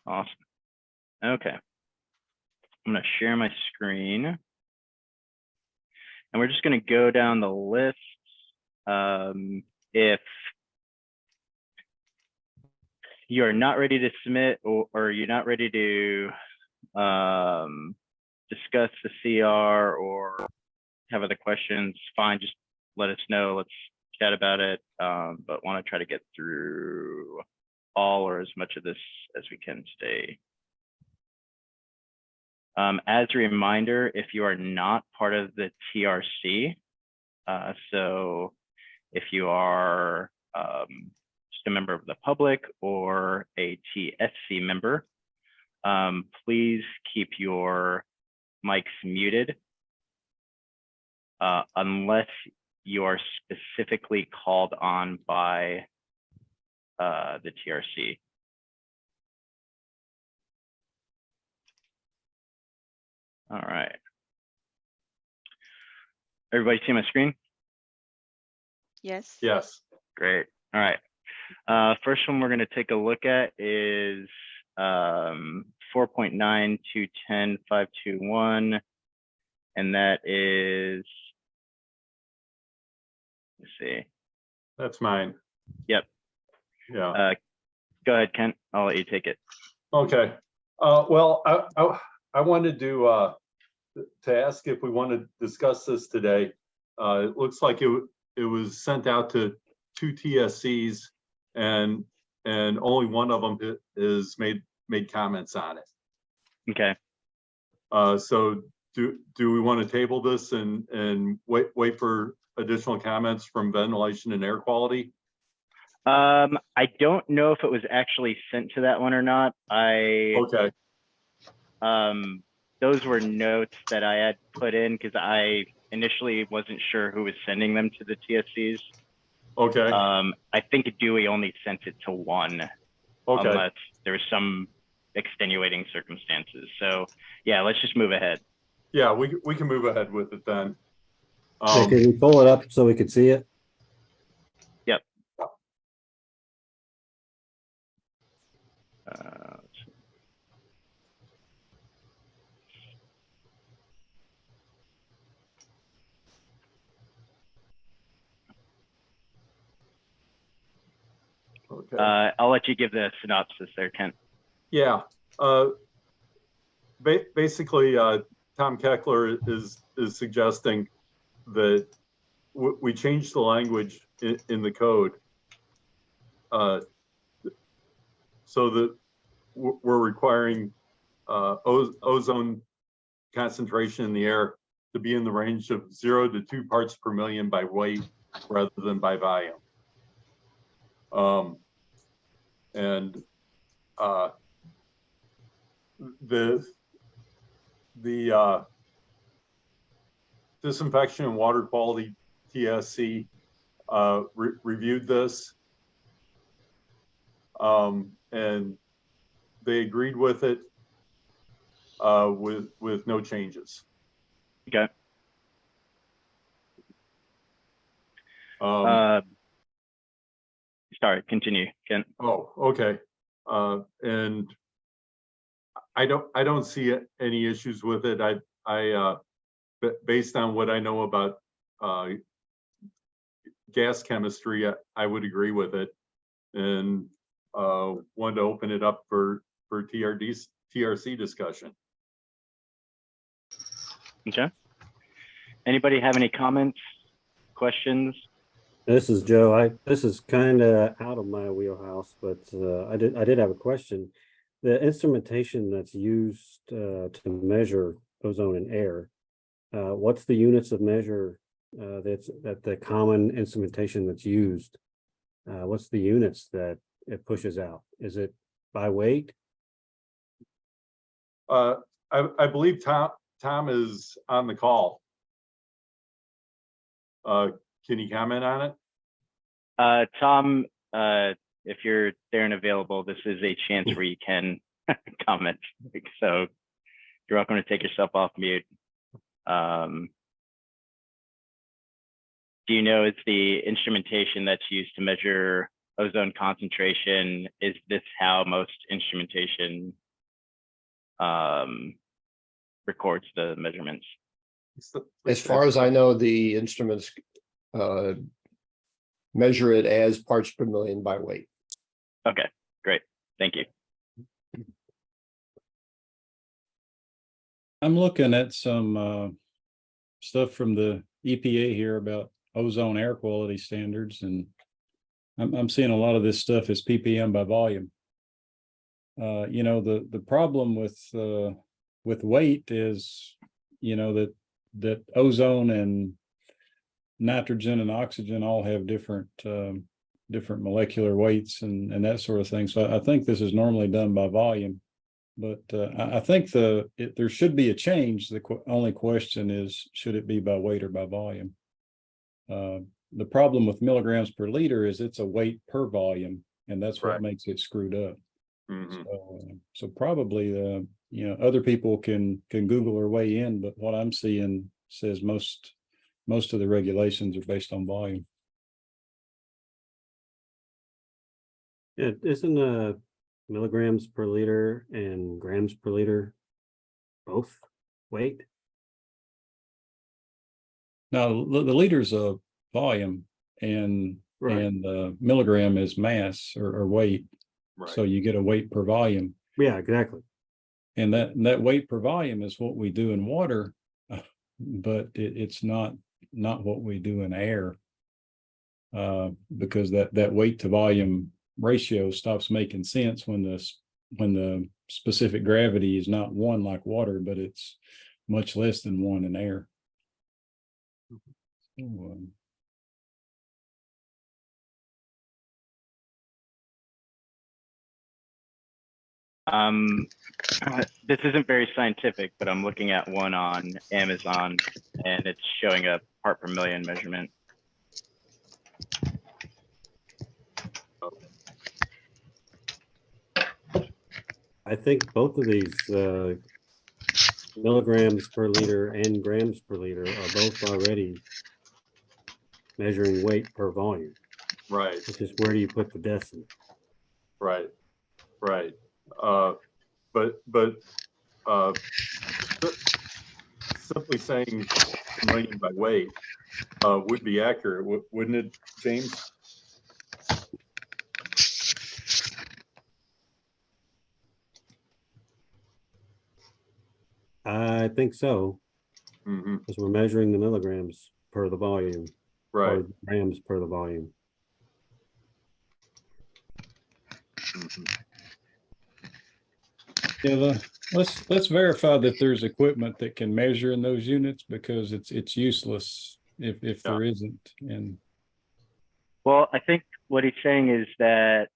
Awesome. Okay. I'm going to share my screen. And we're just going to go down the list. If you're not ready to submit or you're not ready to discuss the CR or have other questions, fine, just let us know. Let's chat about it. But want to try to get through all or as much of this as we can today. As a reminder, if you are not part of the TRC, so if you are just a member of the public or a TSC member, please keep your mics muted unless you are specifically called on by the TRC. All right. Everybody see my screen? Yes. Yes. Great. All right. First one we're going to take a look at is 4.9210521, and that is, let's see. That's mine. Yep. Yeah. Go ahead, Kent. I'll let you take it. Okay. Well, I wanted to ask if we want to discuss this today. It looks like it was sent out to 2 TSCs, and only one of them is made comments on it. Okay. So do we want to table this and wait for additional comments from ventilation and air quality? I don't know if it was actually sent to that one or not. Okay. Those were notes that I had put in because I initially wasn't sure who was sending them to the TSCs. Okay. I think Dewey only sent it to one, Okay. unless there was some extenuating circumstances. So yeah, let's just move ahead. Yeah, we can move ahead with it then. Hey, can we pull it up so we could see it? Yep. Okay. I'll let you give the synopsis there, Kent. Yeah. Basically, Tom Keckler is suggesting that we change the language in the code so that we're requiring ozone concentration in the air to be in the range of 0 to 2 parts per million by weight rather than by volume. And the Disinfection and Water Quality TSC reviewed this, and they agreed with it with no changes. Okay. Sorry, continue, Kent. Oh, okay. And I don't see any issues with it. Based on what I know about gas chemistry, I would agree with it, and wanted to open it up for TRC discussion. Okay. Anybody have any comments, questions? This is Joe. This is kind of out of my wheelhouse, but I did have a question. The instrumentation that's used to measure ozone in air, what's the units of measure that the common instrumentation that's used? What's the units that it pushes out? Is it by weight? I believe Tom is on the call. Can you comment on it? Tom, if you're there and available, this is a chance where you can comment. So you're welcome to take yourself off mute. Do you know it's the instrumentation that's used to measure ozone concentration, is this how most instrumentation records the measurements? As far as I know, the instruments measure it as parts per million by weight. Okay, great. Thank you. I'm looking at some stuff from the EPA here about ozone air quality standards, and I'm seeing a lot of this stuff as ppm by volume. You know, the problem with weight is, you know, that ozone and nitrogen and oxygen all have different molecular weights and that sort of thing. So I think this is normally done by volume, but I think there should be a change. The only question is, should it be by weight or by volume? The problem with milligrams per liter is it's a weight per volume, and that's what Right. makes it screwed up. Mhm. So probably you know, other people can Google or weigh in, but what I'm seeing says most of the regulations are based on volume. Yeah, isn't milligrams per liter and grams per liter both weight? Now, the liter's a volume, and Right. milligram is mass or weight. Right. So you get a weight per volume, Yeah, exactly. and that weight per volume is what we do in water, but it's not what we do in air, because that weight to volume ratio stops making sense when the specific gravity is not 1 like water, but it's much less than 1 in air. So, This isn't very scientific, but I'm looking at one on Amazon, and it's showing a part per million measurement. I think both of these milligrams per liter and grams per liter are both already measuring weight per volume. Right. It's just, where do you put the decimal? Right. Right. But simply saying million by weight would be accurate, wouldn't it, James? I think so, Mm-hmm. because we're measuring the milligrams per the volume, Right. or grams per the volume. Mhm. yeah, let's verify that there's equipment that can measure in those units, because it's useless if there isn't. And Well, I think what he's saying is that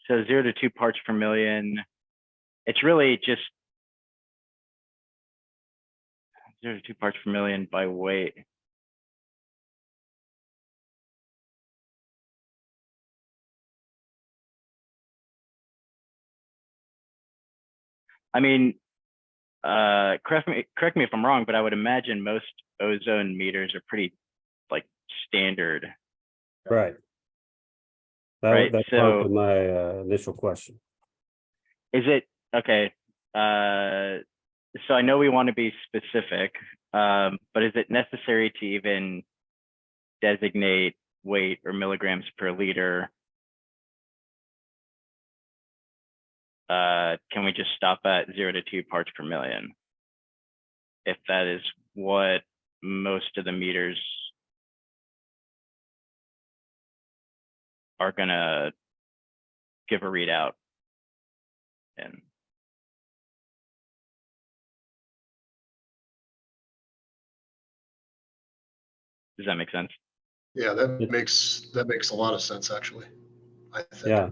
so 0 to 2 parts per million, it's really just 0 to 2 parts per million by weight. I mean, correct me if I'm wrong, but I would imagine most ozone meters are pretty like standard. Right. Right, That so- prompted my initial question. Is it okay? So I know we want to be specific, but is it necessary to even designate weight or milligrams per liter? Can we just stop at 0 to 2 parts per million? If that is what most of the meters are gonna give a readout in. Does that make sense? Yeah, that It- makes a lot of sense, actually. I think. Yeah,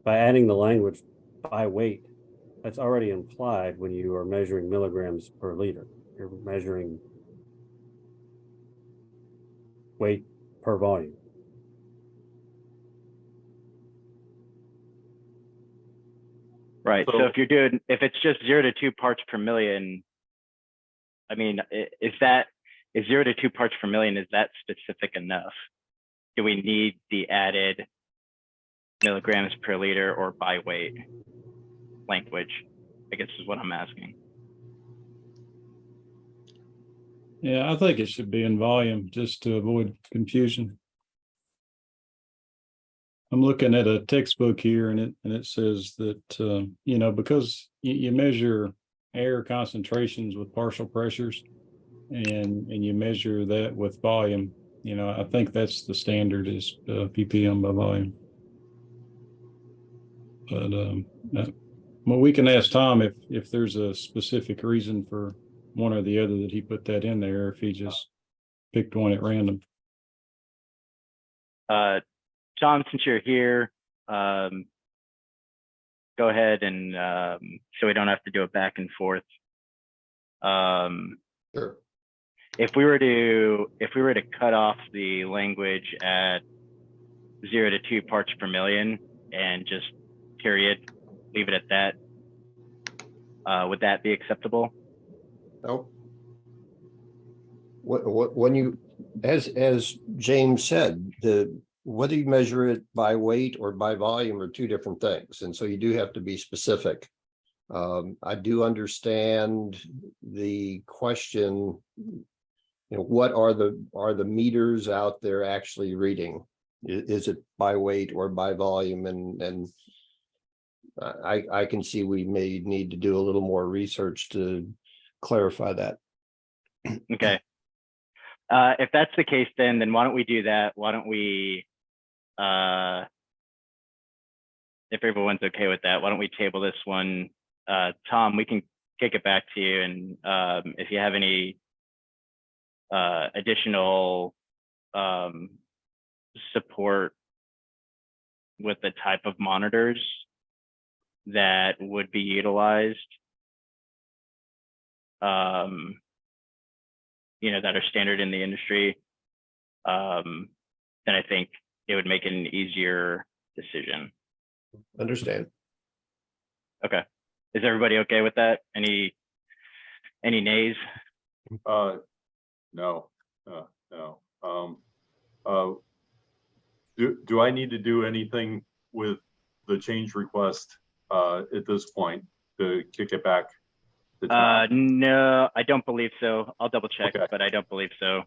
by adding the language by weight, that's already implied when you are measuring milligrams per liter. You're measuring weight per volume. Right. So So- if it's just 0 to 2 parts per million, I mean, is is 0 to 2 parts per million, is that specific enough? Do we need the added milligrams per liter or by weight language? I guess is what I'm asking. Yeah, I think it should be in volume just to avoid confusion. I'm looking at a textbook here and it says that, you know, because you measure air concentrations with partial pressures and you measure that with volume, you know, I think that's the standard is ppm by volume. But well, we can ask Tom if there's a specific reason for one or the other that he put that in there, if he just picked one at random. John, since you're here, go ahead and so we don't have to do it back and forth. Sure. If we were to cut off the language at 0 to 2 parts per million and just period, leave it at that, would that be acceptable? No. When you, as James said, whether you measure it by weight or by volume are two different things. And so you do have to be specific. I do understand the question, you know, what are the meters out there actually reading? Is it by weight or by volume? And I can see we may need to do a little more research to clarify that. Okay. If that's the case, then why don't we do that? Why don't we, if everyone's okay with that, why don't we table this one? Tom, we can kick it back to you. And if you have any additional support with the type of monitors that would be utilized, you know, that are standard in the industry, then I think it would make it an easier decision. Understand. Okay. Is everybody okay with that? Any nays? No. Do I need to do anything with the change request at this point to kick it back to Tom? No, I don't believe so. I'll double check, Okay. but I don't believe so.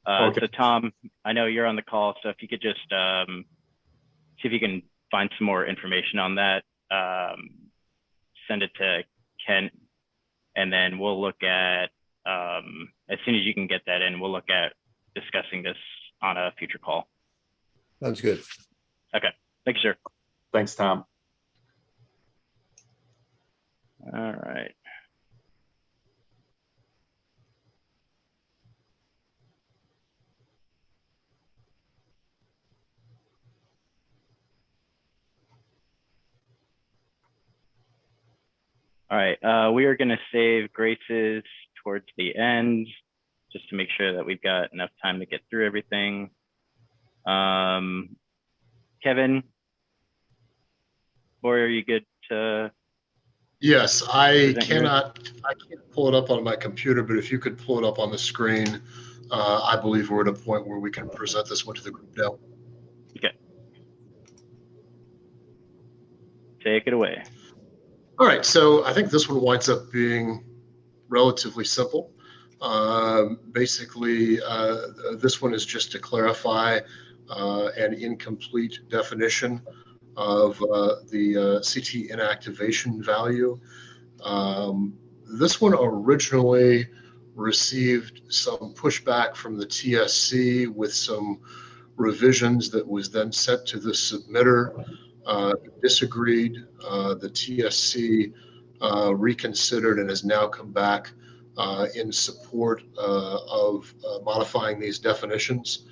Okay. So Tom, I know you're on the call, so if you could just see if you can find some more information on that, send it to Kent, and then we'll look at, as soon as you can get that in, we'll look at discussing this on a future call. Sounds good. Okay, thank you, sir. Thanks, Tom. All right. All right, we are going to save Grace's towards the end, just to make sure that we've got enough time to get through everything. Kevin, or are you good to? Yes, I Present can't pull it up on my computer, but if you could pull it up on the screen, I believe we're at a point where we can present this one to the group now. Okay. Take it away. All right, so I think this one winds up being relatively simple. Basically, this one is just to clarify an incomplete definition of the CT inactivation value. This one originally received some pushback from the TSC with some revisions that was then sent to the submitter. Disagreed. The TSC reconsidered and has now come back in support of modifying these definitions,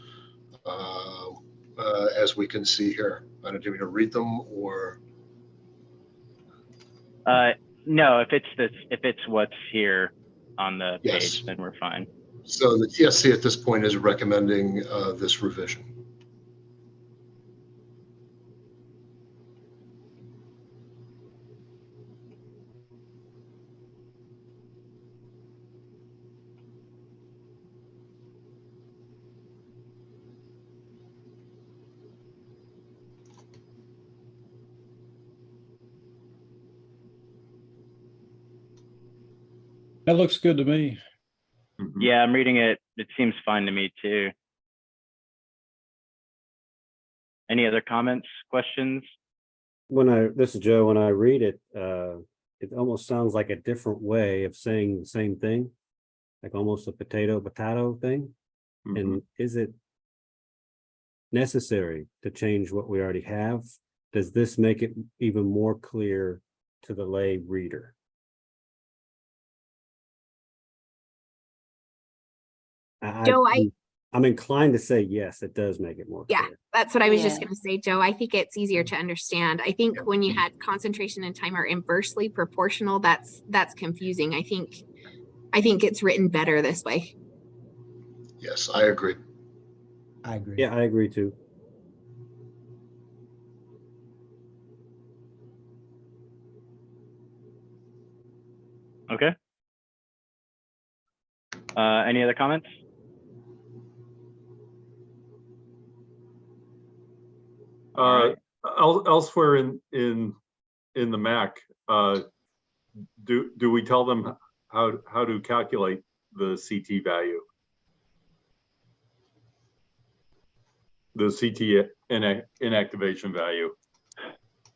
as we can see here. I don't know, do you want me to read them or? No, if it's what's here on the Yes. page, then we're fine. So the TSC at this point is recommending this revision. That looks good to me. Mhm. Yeah, I'm reading it. It seems fine to me too. Any other comments, questions? This is Joe, when I read it, it almost sounds like a different way of saying the same thing. Like almost a potato thing. Mhm. And is it necessary to change what we already have? Does this make it even more clear to the lay reader? Joe, I'm inclined to say yes, it does make it more yeah, clear. that's what I was just Yeah. going to say, Joe. I think it's easier to understand. I think when you had concentration and time are inversely proportional, that's confusing. I think it's written better this way. Yes, I agree. I agree. Yeah, I agree too. Okay. Any other comments? Uh, elsewhere in the MAC, do we tell them how to calculate the CT value? The CT inactivation value.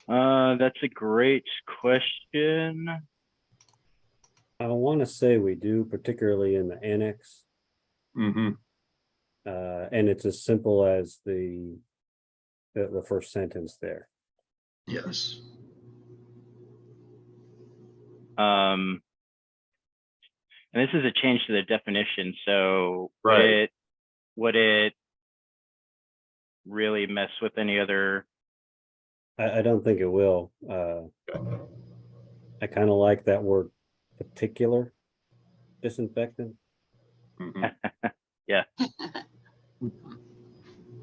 That's a great question. I want to say we do, particularly in the annex. Mm-hmm. And it's as simple as the first sentence there. Yes. And this is a change to the definition. So Right. would it really mess with any other? I don't think it will. I kind of like that word particular disinfectant Mm-hmm. Yeah.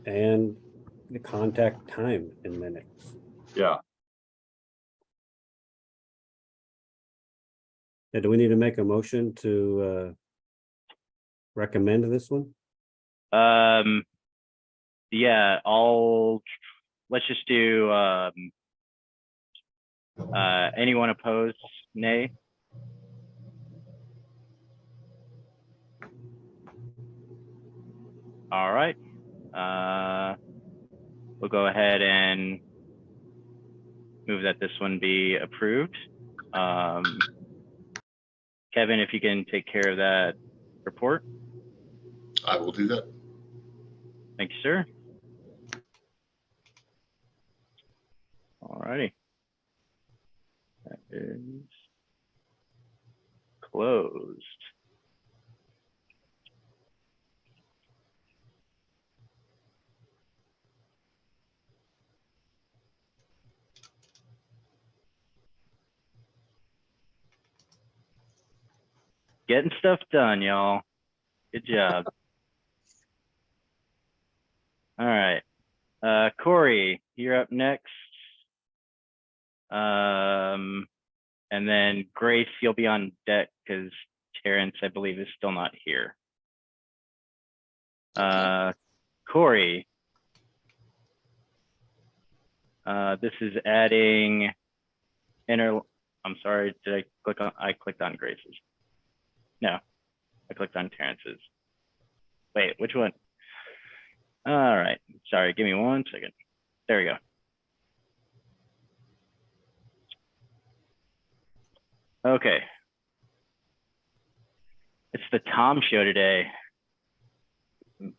and the contact time in minutes. Yeah. Yeah, do we need to make a motion to recommend this one? Yeah, let's just do anyone opposed, nay? All right. We'll go ahead and move that this one be approved. Kevin, if you can take care of that report. I will do that. Thank you, sir. All righty. That is closed. Getting stuff done, y'all. Good job. All right. Corey, you're up next. And then Grace, you'll be on deck because Terrence, I believe, is still not here. Corey, this is adding I'm sorry, did I clicked on Grace's? No, I clicked on Terrence's. Wait, which one? All right, sorry, give me 1 second. There we go. Okay. It's the Tom show today.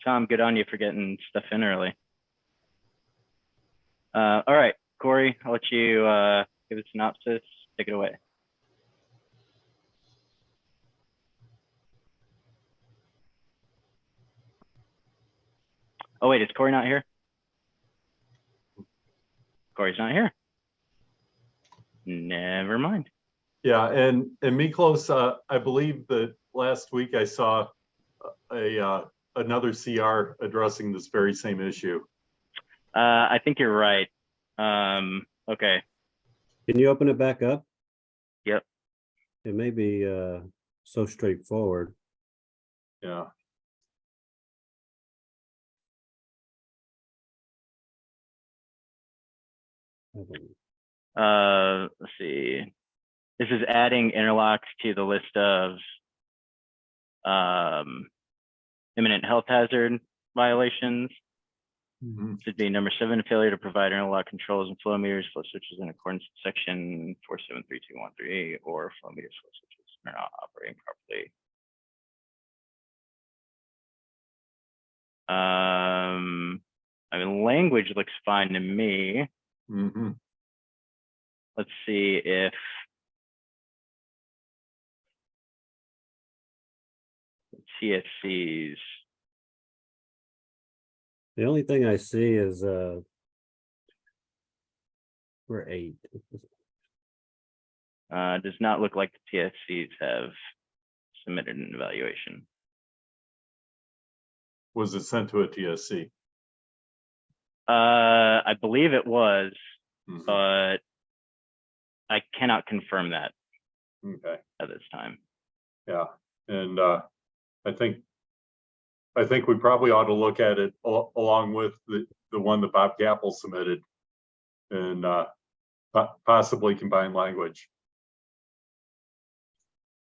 Tom, good on you for getting stuff in early. All right, Corey, I'll let you give a synopsis. Take it away. Oh, wait, is Corey not here? Corey's not here. Never mind. Yeah, and Miklos, I believe that last week I saw another CR addressing this very same issue. I think you're right. Okay. Can you open it back up? Yep. It may be so straightforward. Yeah. Let's see. This is adding interlocks to the list of Imminent health hazard violations. Mhm. Should be number 7, failure to provide interlock controls and flow meters, flow switches in accordance with section 4732138, or flow meters, flow switches are not operating properly. I mean, language looks fine to me. Mhm. Let's see if TSCs. The only thing I see is, we're 8. Does not look like the TSCs have submitted an evaluation. Was it sent to a TSC? I believe it was, Mhm. but I cannot confirm that Okay, at this time. yeah, and I think we probably ought to look at it along with the one that Bob Gappel submitted, and possibly combine language.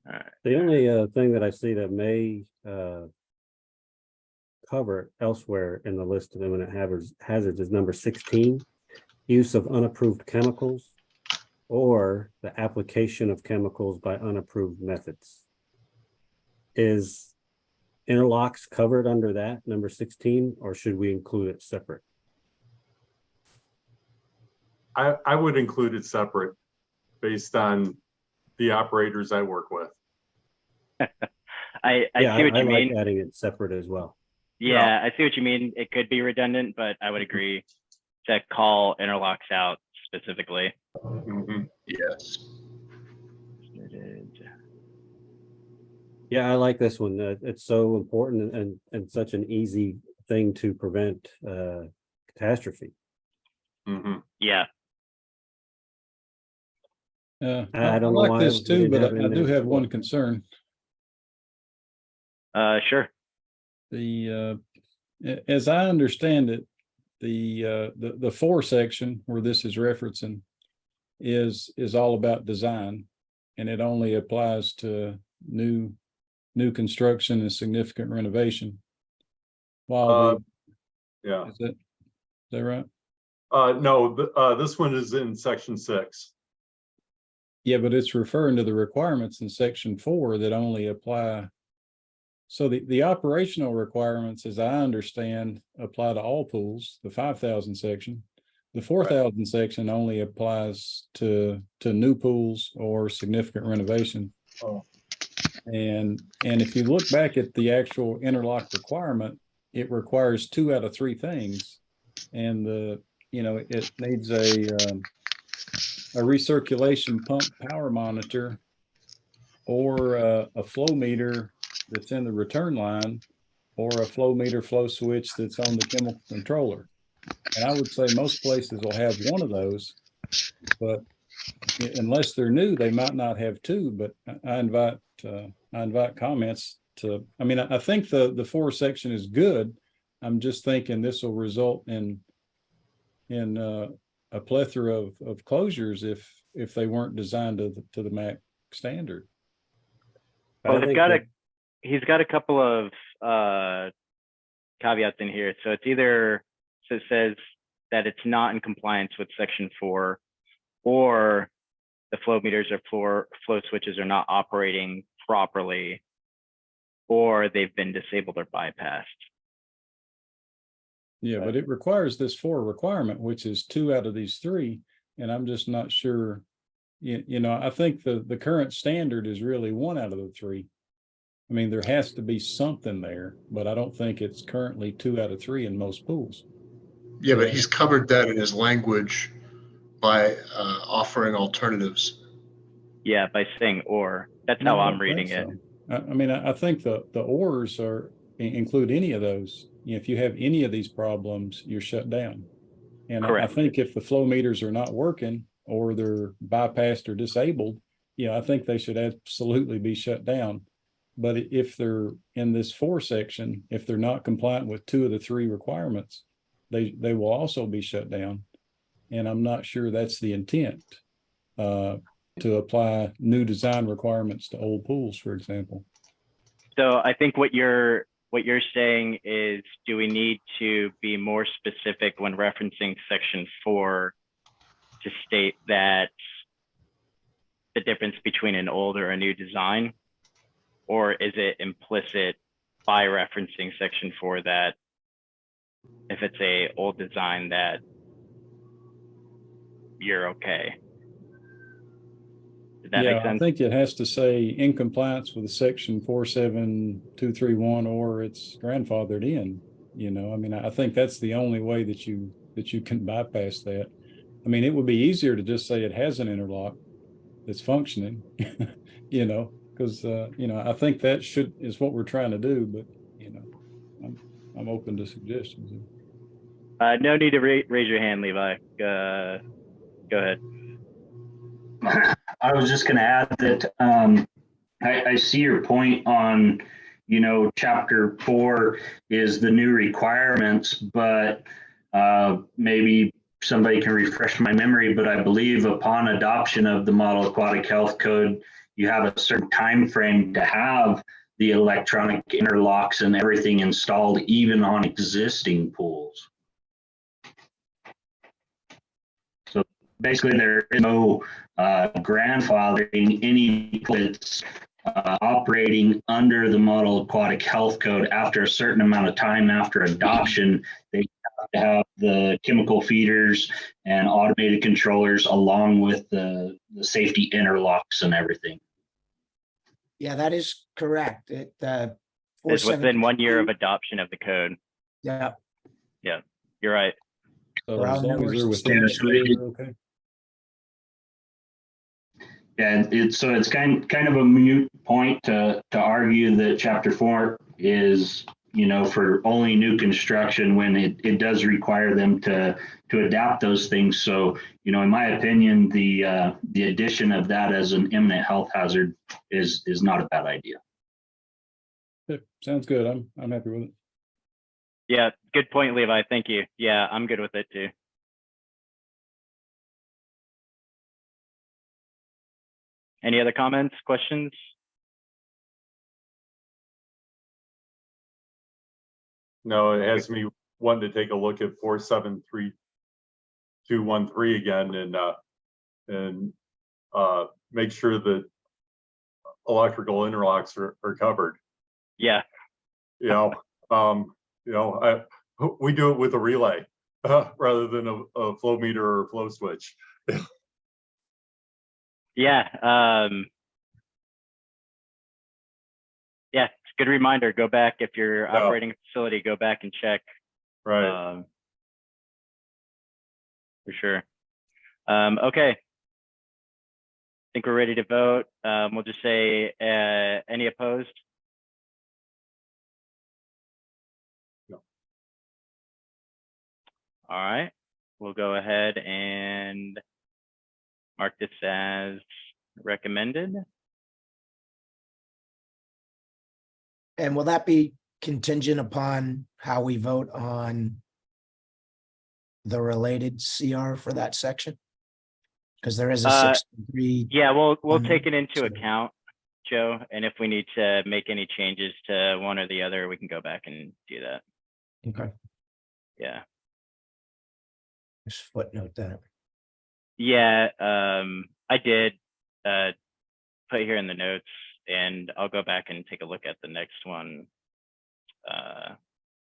All right. The only thing that I see that may cover elsewhere in the list of imminent hazards is number 16, use of unapproved chemicals or the application of chemicals by unapproved methods. Is interlocks covered under that, number 16, or should we include it separate? I would include it separate based on the operators I work with. I see what you like mean. adding it separate as well. Yeah, I see what you mean. It could be redundant, but I would agree to call interlocks out specifically. Mhm. Yes. Yeah, I like this one. It's so important and such an easy thing to prevent catastrophe. Mhm. Yeah, I don't know like why this we too, didn't but have it I in do there have one before. concern. sure. As I understand it, the 4 section where this is referencing is all about design, and it only applies to new construction and significant renovation. While Yeah. is that right? No, this one is in section 6. Yeah, but it's referring to the requirements in section 4 that only apply. So the operational requirements, as I understand, apply to all pools, the 5,000 section. The 4,000 section only applies to new pools or significant renovation. Oh. And if you look back at the actual interlock requirement, it requires 2 out of 3 things. And it needs a recirculation pump power monitor or a flow meter that's in the return line, or a flow meter flow switch that's on the chemical controller. And I would say most places will have one of those, but unless they're new, they might not have 2. But I invite comments to. I mean, I think the 4 section is good. I'm just thinking this will result in a plethora of closures if they weren't designed to the MAC standard. Well, I think he's got a couple of caveats in here. So it's either, so it says that it's not in compliance with section 4, or the flow meters or flow switches are not operating properly, or they've been disabled or bypassed. Yeah, but it requires this 4 requirement, which is 2 out of these 3. And I'm just not sure, I think the current standard is really 1 out of the 3. I mean, there has to be something there, but I don't think it's currently 2 out of 3 in most pools. Yeah, but he's covered that in his language by offering alternatives. Yeah, by saying or. That's No, how I I'm don't reading think it. so. I mean, I think the ors include any of those. If you have any of these problems, you're shut down. And I Correct. think if the flow meters are not working or they're bypassed or disabled, I think they should absolutely be shut down. But if they're in this 4 section, if they're not compliant with 2 of the 3 requirements, they will also be shut down. And I'm not sure that's the intent, to apply new design requirements to old pools, for example. So I think what you're saying is, do we need to be more specific when referencing section 4 to state that the difference between an old or a new design? Or is it implicit by referencing section 4 that if it's a old design that you're okay? Did that Yeah, make sense? I think it has to say in compliance with section 47231, or it's grandfathered in, you know, I mean, I think that's the only way that you can bypass that. I mean, it would be easier to just say it has an interlock that's functioning, you know, because, you know, I think that is what we're trying to do, but, you know, I'm open to suggestions. No need to raise your hand, Levi. Go ahead. I was just going to add that I see your point on, you know, chapter 4 is the new requirements, but maybe somebody can refresh my memory, but I believe upon adoption of the Model Aquatic Health Code, you have a certain time frame to have the electronic interlocks and everything installed, even on existing pools. So basically, there is no grandfathering any that's operating under the Model Aquatic Health Code. After a certain amount of time after adoption, they have to have the chemical feeders and automated controllers along with the safety interlocks and everything. Yeah, that is correct. It's within 1 year of adoption of the code. Yeah. Yeah, you're right. So For as all long as newer they're within the systems. year, they're okay. And it's kind of a moot point to argue that chapter 4 is, you know, for only new construction when it does require them to adapt those things. So, you know, in my opinion, the addition of that as an imminent health hazard is not a bad idea. Yeah, sounds good. I'm happy with it. Yeah, good point, Levi. Thank you. Yeah, I'm good with it too. Any other comments, questions? No, it has me wanting to take a look at 473213 again and make sure that electrical interlocks are covered. Yeah. You know, we do it with a relay rather than a flow meter or a flow switch. Yeah. Yeah, it's a good reminder. Go back if you're operating a facility, go back and check. Right. For sure. Okay. I think we're ready to vote. We'll just say any opposed? No. All right. We'll go ahead and mark this as recommended. And will that be contingent upon how we vote on the related CR for that section? Because there is a 63. Yeah, we'll on take it there, into so- account, Joe. And if we need to make any changes to one or the other, we can go back and do that. Okay, Yeah. just footnote that. Yeah, I did put here in the notes, and I'll go back and take a look at the next one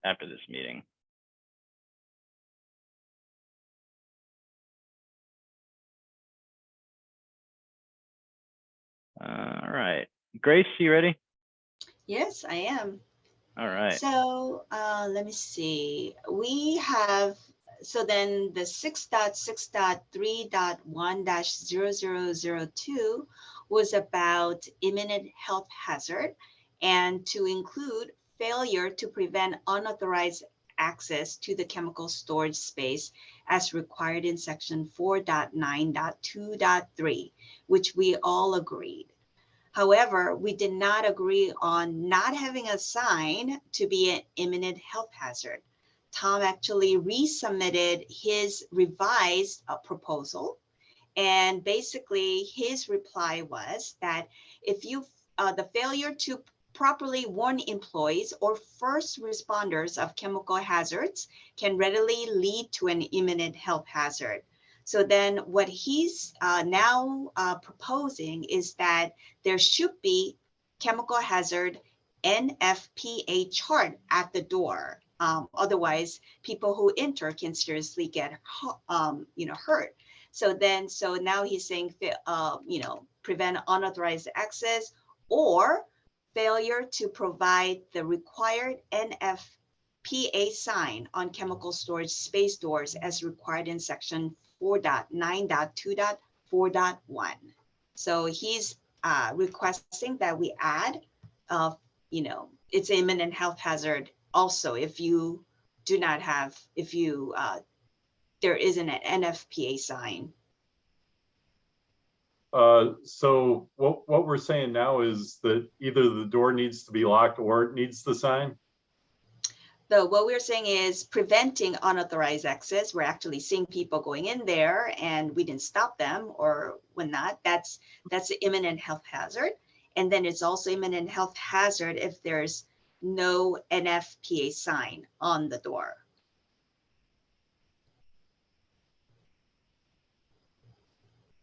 after this meeting. All right, Grace, you ready? Yes, I am. All right. So let me see. We have, so then the 6.6.3.1-0002 was about imminent health hazard and to include failure to prevent unauthorized access to the chemical storage space as required in section 4.9.2.3, which we all agreed. However, we did not agree on not having a sign to be an imminent health hazard. Tom actually resubmitted his revised proposal. And basically his reply was that if you, the failure to properly warn employees or first responders of chemical hazards can readily lead to an imminent health hazard. So then what he's now proposing is that there should be chemical hazard NFPA chart at the door. Otherwise, people who enter can seriously get hurt. So now he's saying, prevent unauthorized access or failure to provide the required NFPA sign on chemical storage space doors as required in section 4.9.2.4.1. So he's requesting that we add, it's imminent health hazard also if you do not have, there isn't an NFPA sign. So what we're saying now is that either the door needs to be locked or it needs the sign? So what we're saying is preventing unauthorized access. We're actually seeing people going in there and we didn't stop them or whatnot. That's the imminent health hazard. And then it's also imminent health hazard if there's no NFPA sign on the door.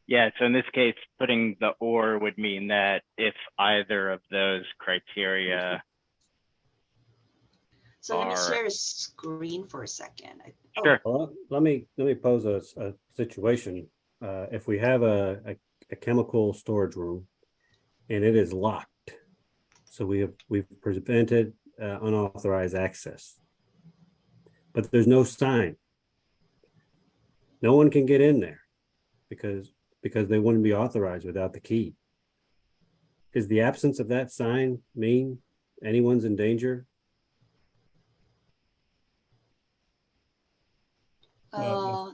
Yeah, so in this case, putting the or would mean that if either of those criteria. So let me share a screen for a second. Sure. Well, let me pose a situation. If we have a chemical storage room and it is locked, so we've prevented unauthorized access, but there's no sign. No one can get in there because they wouldn't be authorized without the key. Is the absence of that sign mean anyone's in danger? I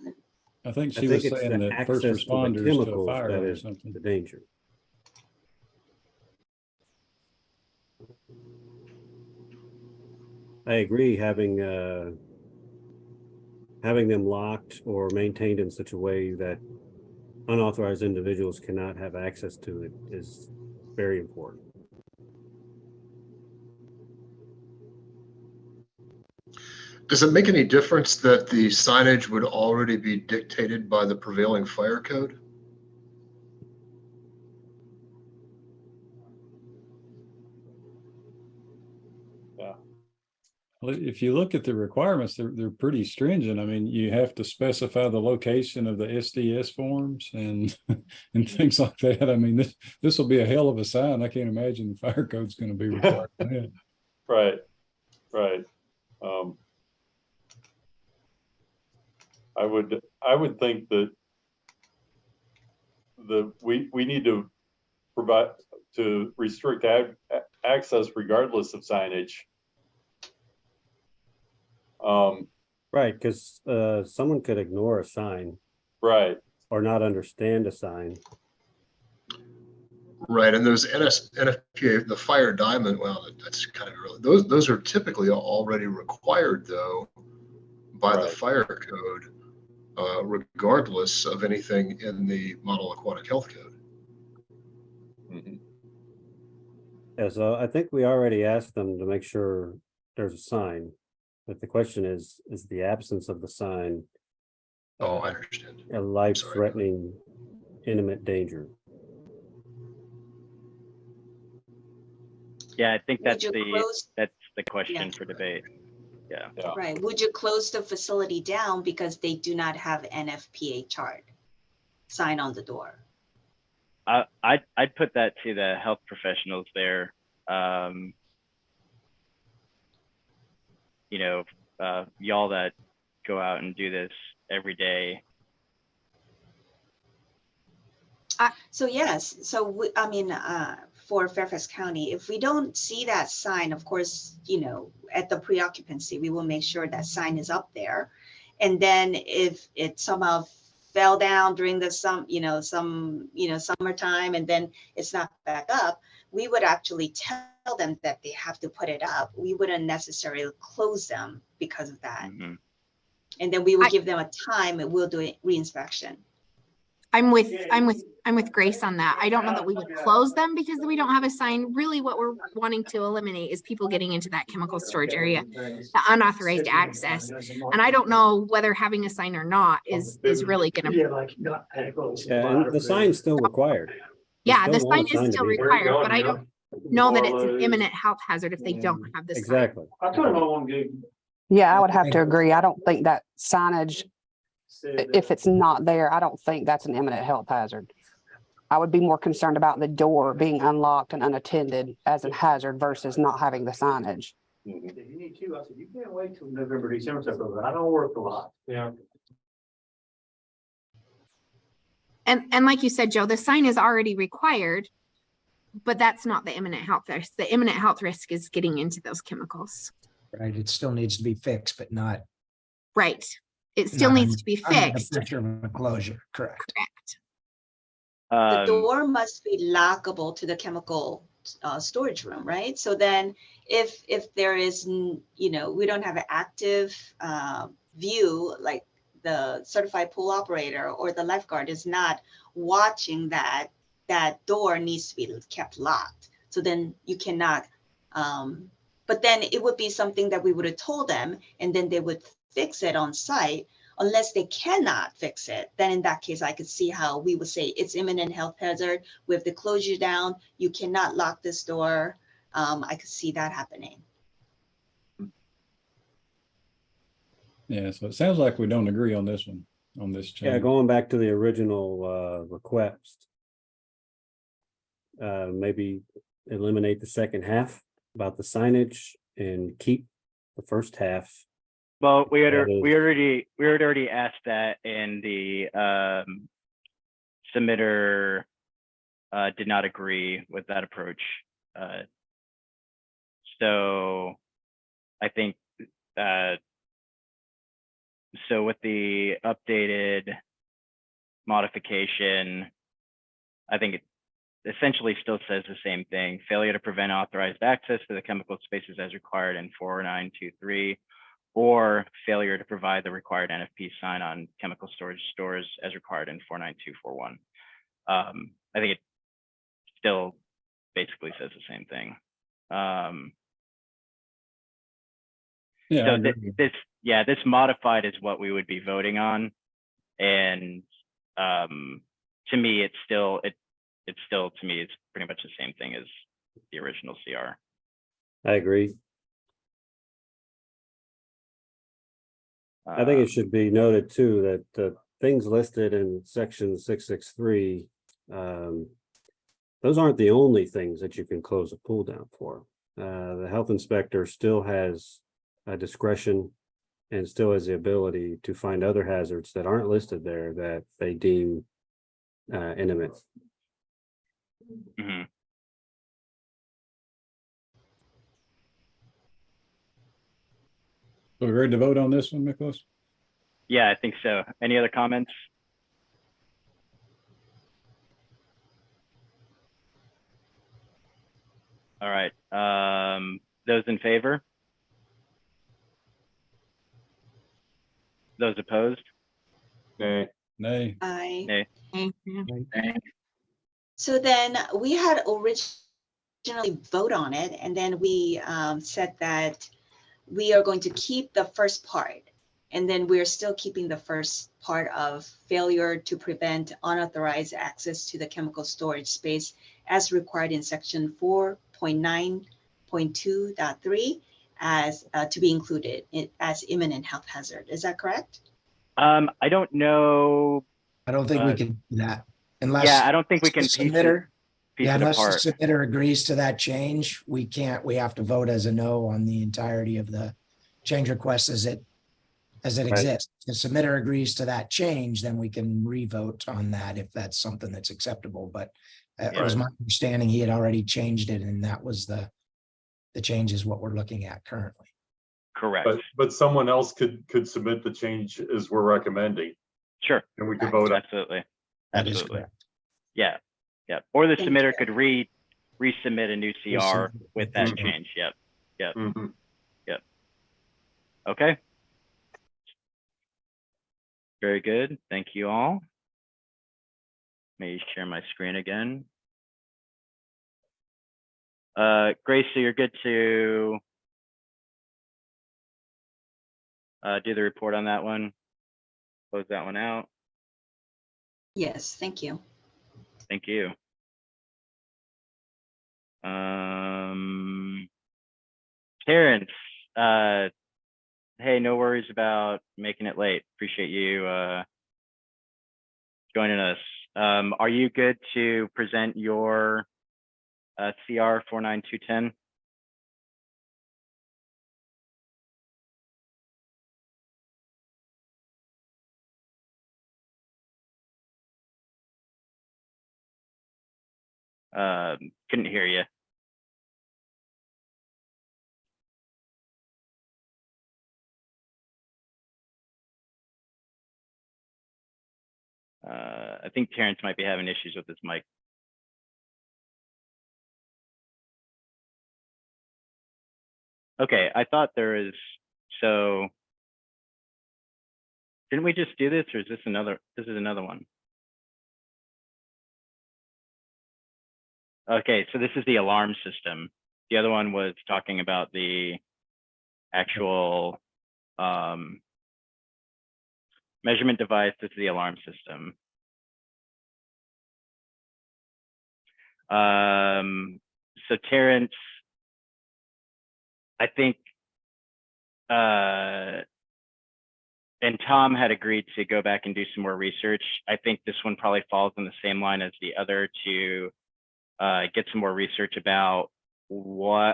think she was saying that first responders to a fire that or is something. the danger. I agree, having them locked or maintained in such a way that unauthorized individuals cannot have access to it is very important. Does it make any difference that the signage would already be dictated by the prevailing fire code? Well, if you look at the requirements, they're pretty stringent. I mean, you have to specify the location of the SDS forms and and things like that. I mean, this will be a hell of a sign. I can't imagine the fire code's going to be required. Right. I would think that we need to provide to restrict access regardless of signage. Right, because someone could ignore a sign. Right. Or not understand a sign. Right, and those NFPA, the fire diamond, well, that's kind of really, those are typically already required though by the fire code, regardless of anything in the Model Aquatic Health Code. Mm-hmm. Yeah, so I think we already asked them to make sure there's a sign, but the question is the absence of the sign Oh, I understand. a life-threatening, imminent danger? Yeah, I think that's Would you the question for debate. Yeah. Right. Would you close the facility down because they do not have NFPA chart sign on the door? I'd put that to the health professionals there. Y'all that go out and do this every day. So yes, so for Fairfax County, if we don't see that sign, of course, at the pre-occupancy, we will make sure that sign is up there. And then if it somehow fell down during the summertime and then it's not back up, we would actually tell them that they have to put it up. We wouldn't necessarily close them because of that. Mm-hmm. And then we will give them a time and we'll do a reinspection. I'm with Grace on that. I don't know that we would close them because we don't have a sign. Really what we're wanting to eliminate is people getting into that chemical storage area, the unauthorized access. And I don't know whether having a sign or not is really gonna. Yeah, and the sign's still required. You Yeah, the still want sign a is to still be there. required, but I don't know that it's an imminent health hazard if they don't have the sign. Exactly. Yeah, I would have to agree. I don't think that signage, if it's not there, I don't think that's an imminent health hazard. I would be more concerned about the door being unlocked and unattended as a hazard versus not having the signage. If you need to, I said, you can't wait till November, December, stuff, but I don't work a lot. Yeah. And like you said, Joe, the sign is already required, but that's not the imminent health risk. The imminent health risk is getting into those chemicals. Right, it still needs to be fixed, but not. Right. It still not needs to be under the fixed. pressure of a closure, correct. Correct. The door must be lockable to the chemical storage room, right? So then if there is, we don't have an active view, like the certified pool operator or the lifeguard is not watching that door needs to be kept locked. So then you cannot, but then it would be something that we would have told them and then they would fix it on site. Unless they cannot fix it, then in that case, I could see how we would say it's imminent health hazard with the closure down. You cannot lock this door. I could see that happening. Yeah, so it sounds like we don't agree on this one, on this change. Yeah, going back to the original request. Maybe eliminate the second half about the signage and keep the first half. Well, we had already asked that, and the submitter did not agree with that approach. So I think so with the updated modification, I think it essentially still says the same thing. Failure to prevent authorized access to the chemical spaces as required in 4923. Or failure to provide the required NFP sign on chemical storage stores as required in 49241. I think it still basically says the same thing. Yeah, So this modified is what we would be voting on, and to me, it's still to me it's pretty much the same thing as the original CR. I agree. I think it should be noted too that the things listed in section 663, those aren't the only things that you can close a pool down for. The health inspector still has a discretion and still has the ability to find other hazards that aren't listed there that they deem imminent. Mm-hmm. So we're ready to vote on this one, Nicholas? Yeah, I think so. Any other comments? All right. Those in favor? Those opposed? Nay. Nay. Aye. Nay. So then we had originally vote on it, and then we said that we are going to keep the first part, and then we're still keeping the first part of failure to prevent unauthorized access to the chemical storage space as required in section 4.9.2.3 as to be included as imminent health hazard. Is that correct? I don't know. I don't think we can do that unless. Yeah, I don't think we can the piece submitter- it unless apart. the submitter agrees to that change, we have to vote as a no on the entirety of the change request as it exists. If the submitter agrees to that change, then we can re-vote on that if that's something that's acceptable. But it was my understanding he had already changed it, and that was the change is what we're looking at currently. Correct. But someone else could submit the change as we're recommending, Sure. and we could vote on. Absolutely. That is Absolutely. correct. Yeah. Yeah. Or the Thank submitter you. could resubmit a new CR with that change. Yep. Yep. Mhm. Yep. Okay. Very good. Thank you all. me share my screen again. Grace, so you're good to do the report on that one. Close that one out. Yes, thank you. Thank you. Terrence, hey, no worries about making it late. Appreciate you joining us. Are you good to present your CR 49210? Couldn't hear you. I think Terrence might be having issues with his mic. Okay, I thought there is, so didn't we just do this, or is this another, this is another one? Okay, so this is the alarm system. The other one was talking about the actual measurement device. This is the alarm system. So Terrence, I think, and Tom had agreed to go back and do some more research. I think this one probably falls in the same line as the other, to get some more research about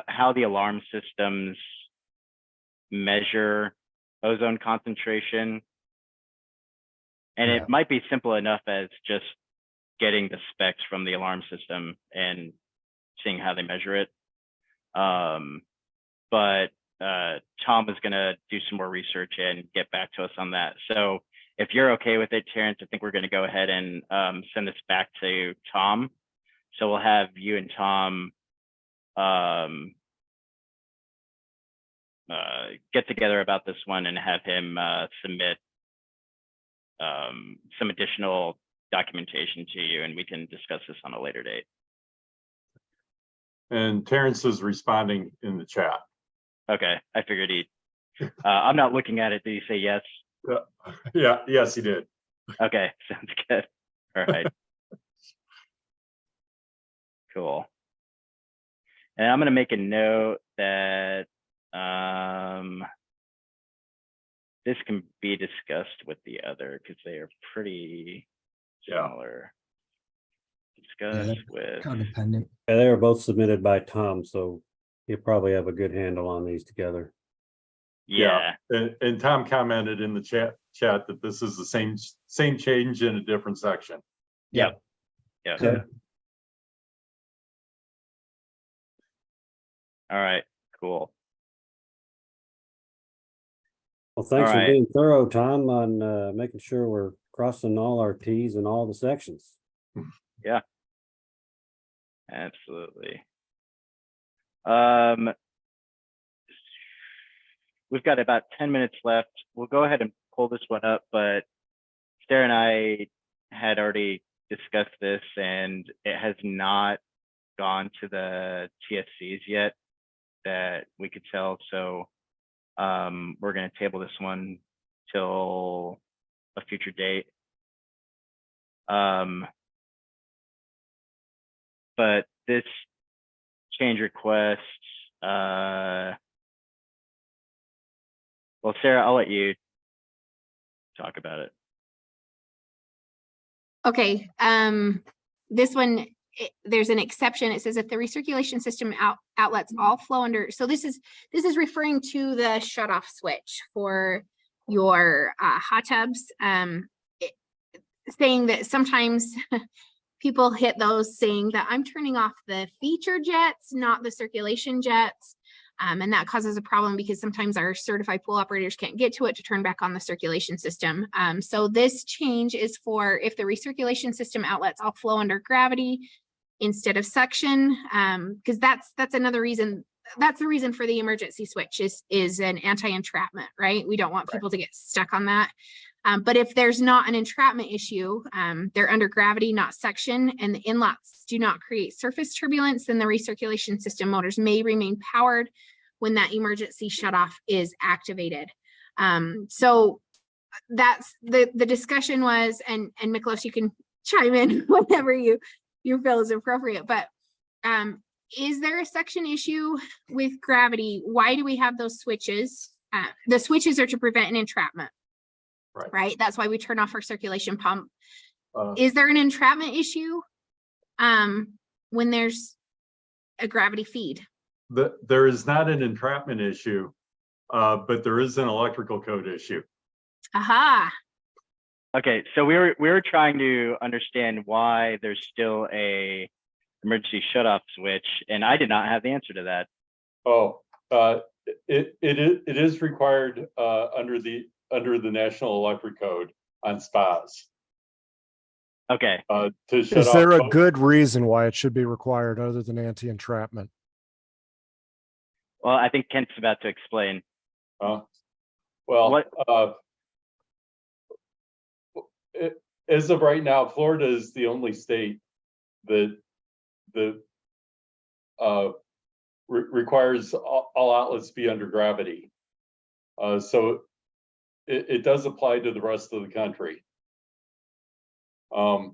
how the alarm systems measure ozone concentration. And it might be simple enough as just getting the specs from the alarm system and seeing how they measure it. But Tom is going to do some more research and get back to us on that. So if you're okay with it, Terrence, I think we're going to go ahead and send this back to Tom. So we'll have you and Tom get together about this one and have him submit some additional documentation to you, and we can discuss this on a later date. And Terrence is responding in the chat. Okay, I figured he, I'm not looking at it. Did he say yes? Yeah, yes, he did. Okay, sounds good. All right. Cool. And I'm going to make a note that this can be discussed with the other, because they are pretty similar. Discuss with Codependent. Yeah, they were both submitted by Tom, so you'll probably have a good handle on these together. Yeah. And Tom commented in the chat that this is the same change in a different section. Yep. Yeah. Okay. All right, cool. Well, thanks All for right. being thorough, Tom, on making sure we're crossing all our T's in all the sections. Yeah. Absolutely. We've got about 10 minutes left. We'll go ahead and pull this one up, but Sarah and I had already discussed this, and it has not gone to the TSCs yet that we could tell. So we're going to table this one till a future date. But this change request, well, Sarah, I'll let you talk about it. Okay, this one, there's an exception. It says if the recirculation system outlets all flow under, so this is referring to the shutoff switch for your hot tubs, saying that sometimes people hit those saying that I'm turning off the feature jets, not the circulation jets. And that causes a problem because sometimes our certified pool operators can't get to it to turn back on the circulation system. So this change is for if the recirculation system outlets all flow under gravity instead of suction, because that's another reason. That's the reason for the emergency switch is an anti-entrapment, right? We don't want people to get stuck on that. But if there's not an entrapment issue, they're under gravity, not suction, and the inlets do not create surface turbulence, then the recirculation system motors may remain powered when that emergency shutoff is activated. So that's the discussion was, and Miklos, you can chime in whenever you feel is appropriate, but is there a suction issue with gravity? Why do we have those switches? The switches are to prevent an entrapment. Right. That's why we turn off our circulation pump. Is there an entrapment issue when there's a gravity feed? There is not an entrapment issue, but there is an electrical code issue. Aha. Okay, so we were trying to understand why there's still a emergency shutoff switch, and I did not have the answer to that. Oh, it is required under the National Electric Code on spas. Okay. To shut Is there off a good reason why it should be required other than anti-entrapment? Well, I think Kent's about to explain. As of right now, Florida is the only state that requires all outlets be under gravity. So it does apply to the rest of the country. And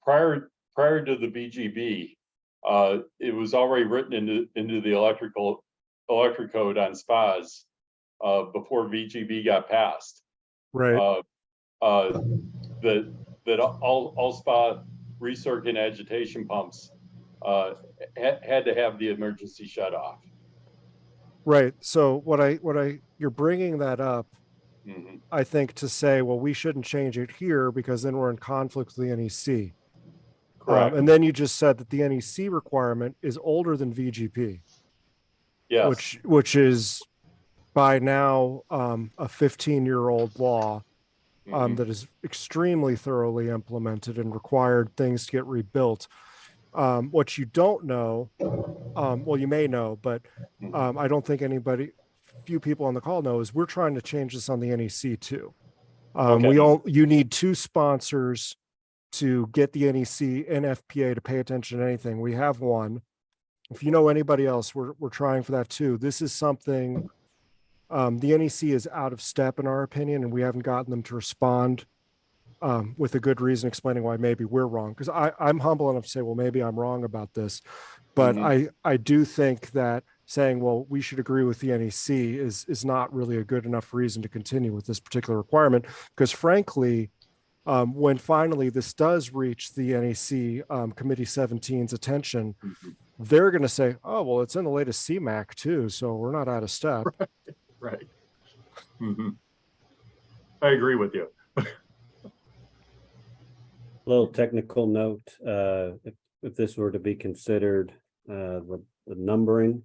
prior to the BGB, it was already written into the electric code on spas before VGB got passed. Right. That all spa recirc and agitation pumps had to have the emergency shut off. Right. So you're bringing that up, I think, to say, well, we shouldn't change it here because then we're in conflict with the NEC. Correct. And then you just said that the NEC requirement is older than VGP. Yes. Which is by now a 15-year-old law that is extremely thoroughly implemented and required things to get rebuilt. What you don't know, well, you may know, but I don't think few people on the call know, is we're trying to change this on the NEC too. You need 2 sponsors to get the NEC and FPA to pay attention to anything. We have 1. If you know anybody else, we're trying for that too. This is something the NEC is out of step in our opinion, and we haven't gotten them to respond with a good reason explaining why maybe we're wrong. Because I'm humble enough to say, well, maybe I'm wrong about this. But I do think that saying, well, we should agree with the NEC is not really a good enough reason to continue with this particular requirement. Because frankly, when finally this does reach the NEC Committee 17's attention, they're going to say, oh, well, it's in the latest CMAHC too, so we're not out of step. Right. I agree with you. Little technical note, if this were to be considered, the numbering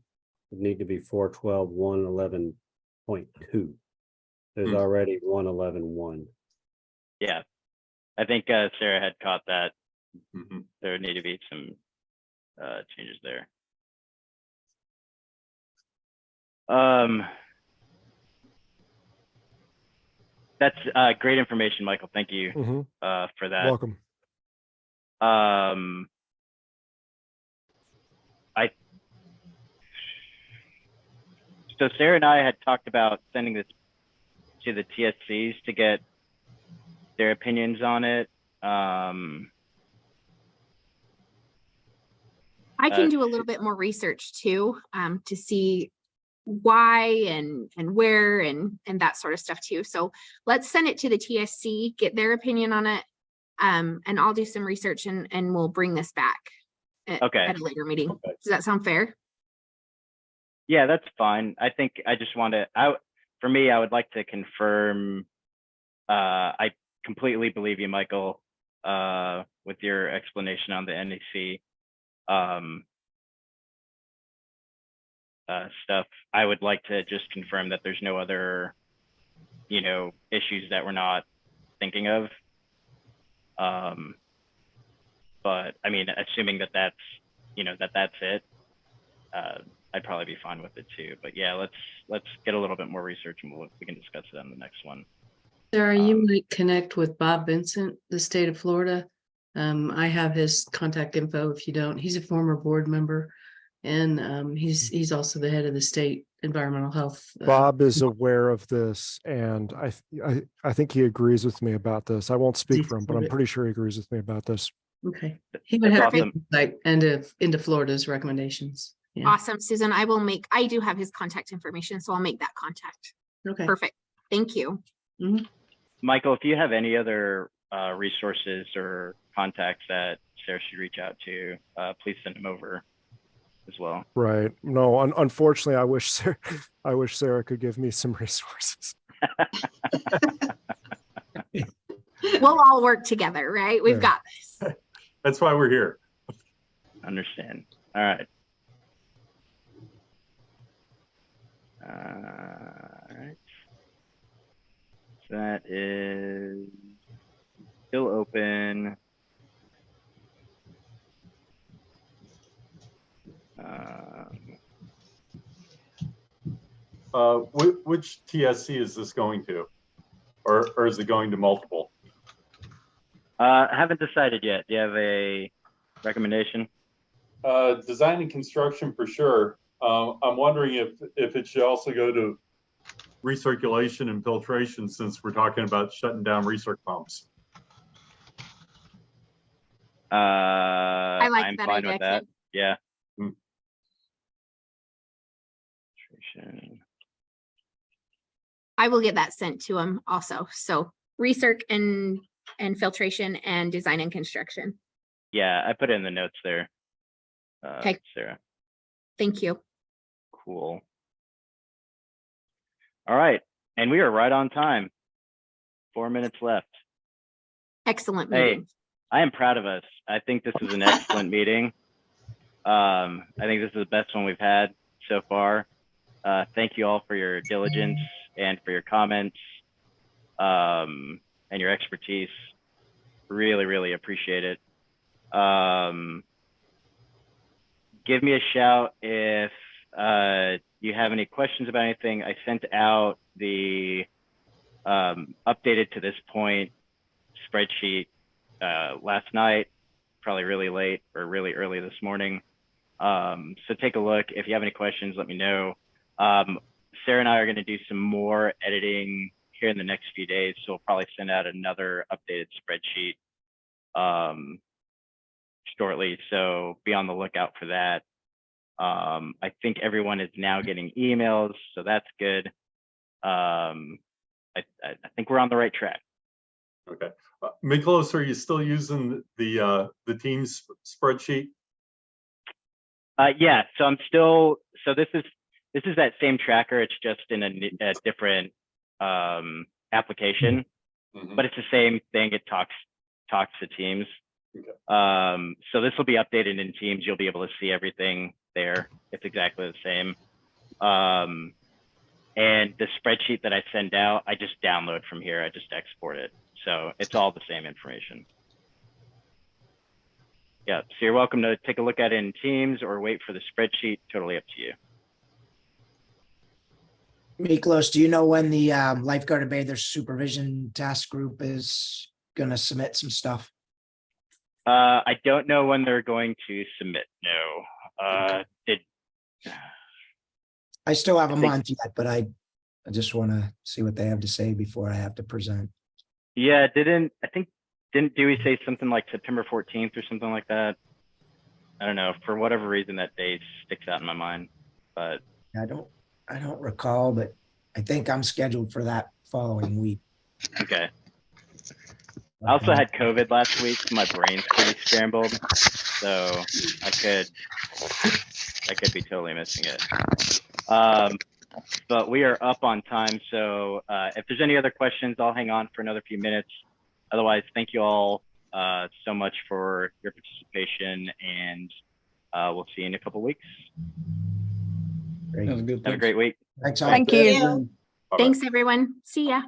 would need to be 412.111.2. There's already 111.1. Yeah, I think Sarah had caught that. There would need to be some changes there. That's great information, Michael. Thank you for that. Welcome. So Sarah and I had talked about sending this to the TSCs to get their opinions on it. I can do a little bit more research too, to see why and where and that sort of stuff too. So let's send it to the TSC, get their opinion on it, and I'll do some research and we'll bring this back at a later meeting. Does that sound fair? Yeah, that's fine. I think I just want to, for me, I would like to confirm, I completely believe you, Michael, with your explanation on the NEC stuff. I would like to just confirm that there's no other, issues that we're not thinking of. But I mean, assuming that that's, that's it, I'd probably be fine with it too. But yeah, let's get a little bit more research and we can discuss it on the next one. Sarah, you might connect with Bob Vincent, the state of Florida. I have his contact info if you don't. He's a former board member, and he's also the head of the state environmental health. Bob is aware of this, and I think he agrees with me about this. I won't speak for him, but I'm pretty sure he agrees with me about this. Okay, he would have insight into Florida's recommendations. Yeah. Awesome, Susan. I do have his contact information, so I'll make that contact. Okay. Perfect. Thank you. Mm-hmm. Michael, if you have any other resources or contacts that Sarah should reach out to, please send them over as well. Right. No, unfortunately, I wish Sarah could give me some resources. We'll all work together, right? We've got this. That's why we're here. Understand. All right. All right. So that is still open. Which TSC is this going to? Or is it going to multiple? I haven't decided yet. Do you have a recommendation? Design and construction for sure. I'm wondering if it should also go to recirculation and filtration, since we're talking about shutting down recirc pumps. I like I'm that fine idea, with that. Ken. Yeah. I will get that sent to him also. So recirc and filtration and design and construction. Yeah, I put it in the notes there. Okay. Sarah. Thank you. Cool. All right. And we are right on time. 4 minutes left. Excellent Hey, meeting. I am proud of us. I think this is an excellent meeting. I think this is the best one we've had so far. Thank you all for your diligence and for your comments and your expertise. Really, really appreciate it. Give me a shout if you have any questions about anything. I sent out the updated to this point spreadsheet last night, probably really late or really early this morning. So take a look. If you have any questions, let me know. Sarah and I are going to do some more editing here in the next few days. So we'll probably send out another updated spreadsheet shortly. So be on the lookout for that. I think everyone is now getting emails, so that's good. I think we're on the right track. Okay. Miklos, are you still using the Teams spreadsheet? Yeah, so I'm still, so this is that same tracker. It's just in a different application, but it's the same thing. It talks to Teams. Okay. So this will be updated in Teams. You'll be able to see everything there. It's exactly the same. And the spreadsheet that I send out, I just download from here. I just export it. So it's all the same information. Yeah, so you're welcome to take a look at it in Teams or wait for the spreadsheet. Totally up to you. Miklos, do you know when the lifeguard and bather supervision task group is going to submit some stuff? I don't know when they're going to submit. No. I still have a month yet, but I just want to see what they have to say before I have to present. Yeah, didn't Dewey say something like September 14th or something like that? I don't know. For whatever reason, that date sticks out in my mind. But I don't recall, but I think I'm scheduled for that following week. Okay. I also had COVID last week. So my brain's pretty scrambled, so I could be totally missing it. But we are up on time. So if there's any other questions, I'll hang on for another few minutes. Otherwise, thank you all so much for your participation, and we'll see you in a couple of weeks. That was good. Have a great week. Thanks. Thank you. Thanks, everyone. See ya.